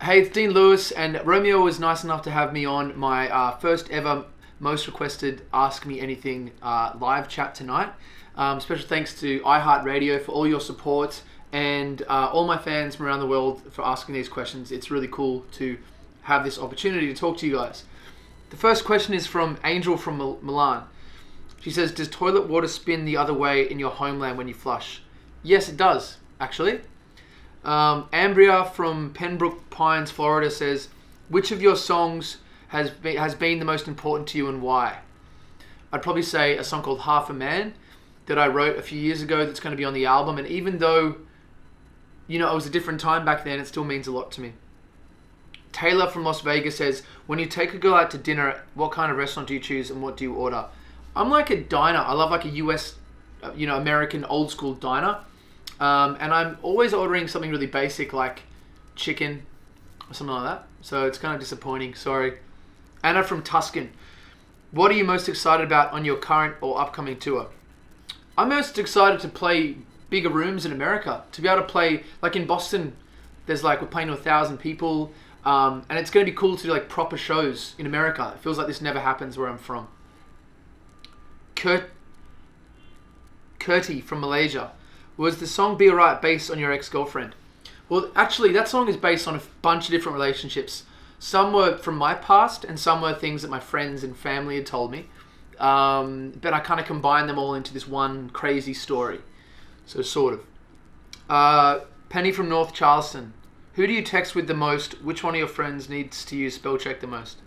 Hey, it's Dean Lewis, and Romeo was nice enough to have me on my first ever, most requested Ask Me Anything live chat tonight. Special thanks to iHeart Radio for all your support and all my fans from around the world for asking these questions. It's really cool to have this opportunity to talk to you guys. The first question is from Angel from Milan. She says, does toilet water spin the other way in your homeland when you flush? Yes, it does, actually. Ambria from Pembroke Pines, Florida says, which of your songs has been the most important to you and why? I'd probably say a song called Half a Man that I wrote a few years ago that's going to be on the album. And even though, it was a different time back then, it still means a lot to me. Taylor from Las Vegas says, when you take a girl out to dinner, what kind of restaurant do you choose and what do you order? I'm like a diner. I love like a US, American old school diner. And I'm always ordering something really basic like chicken or something like that. So it's kind of disappointing. Sorry. Anna from Tuscan. What are you most excited about on your current or upcoming tour? I'm most excited to play bigger rooms in America. To be able to play, like in Boston, we're playing to 1,000 people. And it's going to be cool to do like proper shows in America. It feels like this never happens where I'm from. Kurti from Malaysia. Was the song Be Alright based on your ex-girlfriend? Well, actually, that song is based on a bunch of different relationships. Some were from my past, and some were things that my friends and family had told me. But I kind of combined them all into this one crazy story. So, sort of. Penny from North Charleston. Who do you text with the most? Which one of your friends needs to use spell check the most?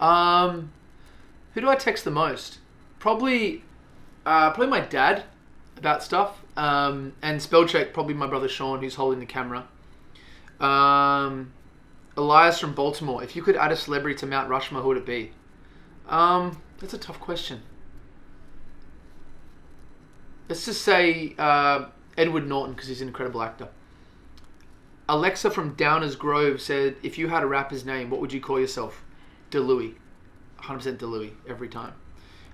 Who do I text the most? Probably my dad about stuff. And spell check, probably my brother Sean, who's holding the camera. Elias from Baltimore. If you could add a celebrity to Mount Rushmore, who would it be? That's a tough question. Let's just say Edward Norton, because he's an incredible actor. Alexa from Downers Grove said, if you had a rapper's name, what would you call yourself? DeLuey. 100% DeLuey, every time.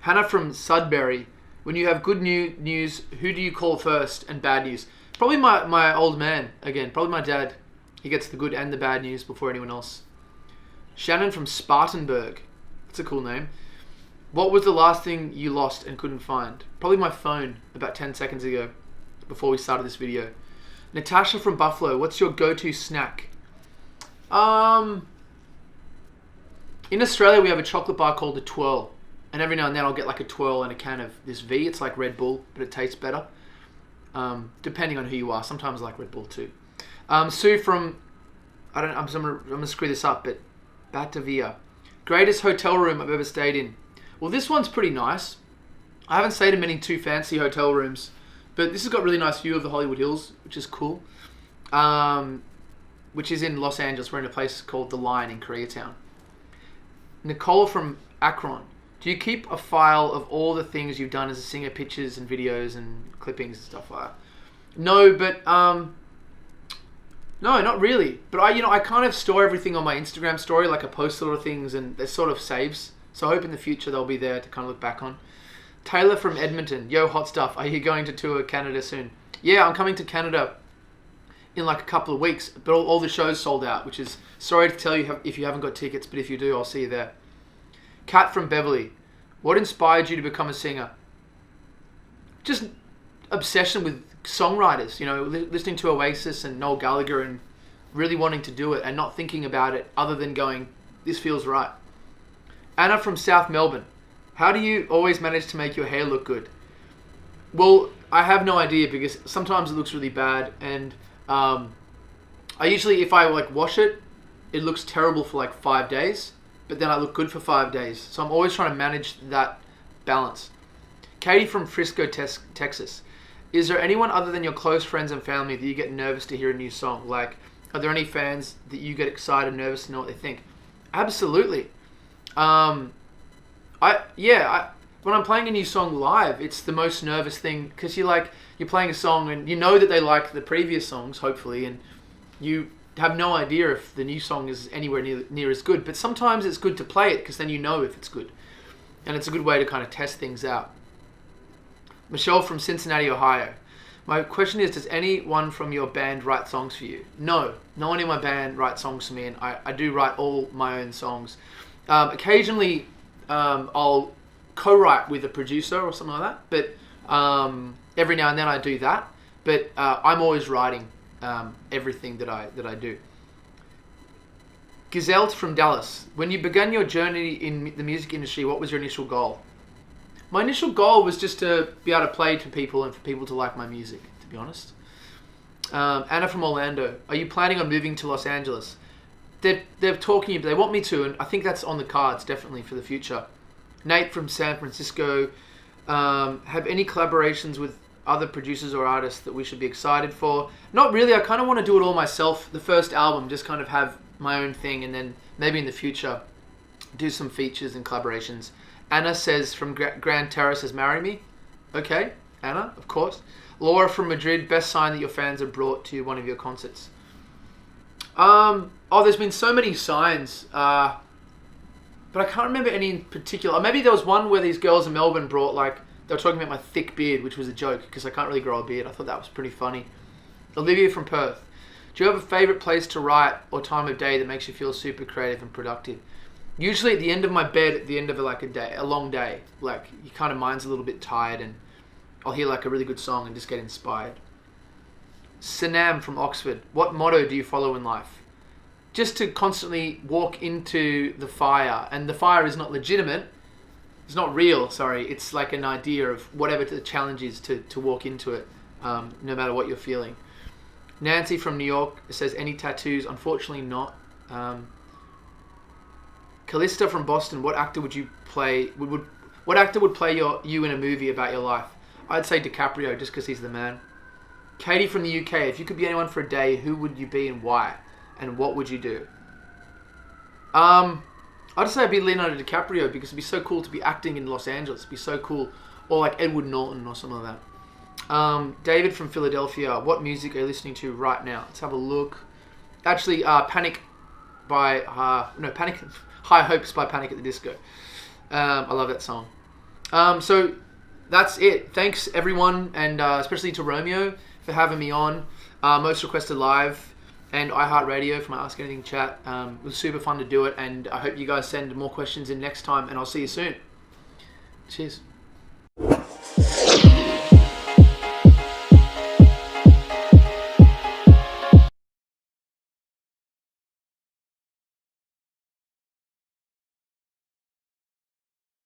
Hannah from Sudbury. When you have good news, who do you call first, and bad news? Probably my old man, again. Probably my dad. He gets the good and the bad news before anyone else. Shannon from Spartanburg. That's a cool name. What was the last thing you lost and couldn't find? Probably my phone about 10 seconds ago, before we started this video. Natasha from Buffalo. What's your go-to snack? In Australia, we have a chocolate bar called a twirl. And every now and then I'll get like a twirl and a can of this V. It's like Red Bull, but it tastes better. Depending on who you are. Sometimes I like Red Bull too. Sue from, I'm going to screw this up, but Batavia. Greatest hotel room I've ever stayed in. Well, this one's pretty nice. I haven't stayed in many too fancy hotel rooms, but this has got really nice view of the Hollywood Hills, which is cool. Which is in Los Angeles. We're in a place called The Line in Koreatown. Nicole from Akron. Do you keep a file of all the things you've done as a singer, pictures and videos and clippings and stuff like that? No, but no, not really. But I kind of store everything on my Instagram story, like I post a lot of things and they're sort of saves. So I hope in the future they'll be there to kind of look back on. Taylor from Edmonton. Yo, hot stuff. Are you going to tour Canada soon? Yeah, I'm coming to Canada in like a couple of weeks, but all the shows sold out, which is sorry to tell you if you haven't got tickets, but if you do, I'll see you there. Kat from Beverly. What inspired you to become a singer? Just obsession with songwriters, listening to Oasis and Noel Gallagher and really wanting to do it and not thinking about it other than going, this feels right. Anna from South Melbourne. How do you always manage to make your hair look good? Well, I have no idea because sometimes it looks really bad and I usually, if I wash it, it looks terrible for like 5 days. But then I look good for 5 days. So I'm always trying to manage that balance. Katie from Frisco, Texas. Is there anyone other than your close friends and family that you get nervous to hear a new song? Like, are there any fans that you get excited and nervous to know what they think? Absolutely. When I'm playing a new song live, it's the most nervous thing because you're playing a song and you know that they like the previous songs, hopefully, and you have no idea if the new song is anywhere near as good. But sometimes it's good to play it because then you know if it's good. And it's a good way to kind of test things out. Michelle from Cincinnati, Ohio. My question is, does anyone from your band write songs for you? No one in my band writes songs for me, and I do write all my own songs. Occasionally, I'll co-write with a producer or something like that, but every now and then I do that. But I'm always writing everything that I do. Gazelle from Dallas. When you began your journey in the music industry, what was your initial goal? My initial goal was just to be able to play to people and for people to like my music, to be honest. Anna from Orlando. Are you planning on moving to Los Angeles? They're talking, they want me to, and I think that's on the cards definitely for the future. Nate from San Francisco. Have any collaborations with other producers or artists that we should be excited for? Not really. I kind of want to do it all myself. The first album, just kind of have my own thing, and then maybe in the future do some features and collaborations. Anna says from Grand Terrace says, marry me. Okay, Anna, of course. Laura from Madrid, best sign that your fans are brought to one of your concerts. There's been so many signs, but I can't remember any in particular. Maybe there was one where these girls in Melbourne brought, like, they were talking about my thick beard, which was a joke because I can't really grow a beard. I thought that was pretty funny. Olivia from Perth. Do you have a favorite place to write or time of day that makes you feel super creative and productive? Usually at the end of my bed, at the end of a long day, like your kind of mind's a little bit tired, and I'll hear like a really good song and just get inspired. Sanam from Oxford. What motto do you follow in life? Just to constantly walk into the fire, and the fire is not legitimate. It's not real, sorry. It's like an idea of whatever the challenge is to walk into it, no matter what you're feeling. Nancy from New York says, any tattoos? Unfortunately not. Callista from Boston, what actor would you play? What actor would play you in a movie about your life? I'd say DiCaprio, just because he's the man. Katie from the UK, if you could be anyone for a day, who would you be and why? And what would you do? I'd say I'd be Leonardo DiCaprio, because it'd be so cool to be acting in Los Angeles. It'd be so cool. Or like Edward Norton or something like that. David from Philadelphia, what music are you listening to right now? Let's have a look. Actually, Panic by High Hopes by Panic at the Disco. I love that song. So that's it. Thanks everyone, and especially to Romeo for having me on. Most Requested Live and iHeartRadio for my Ask Anything chat. It was super fun to do it, and I hope you guys send more questions in next time, and I'll see you soon. Cheers.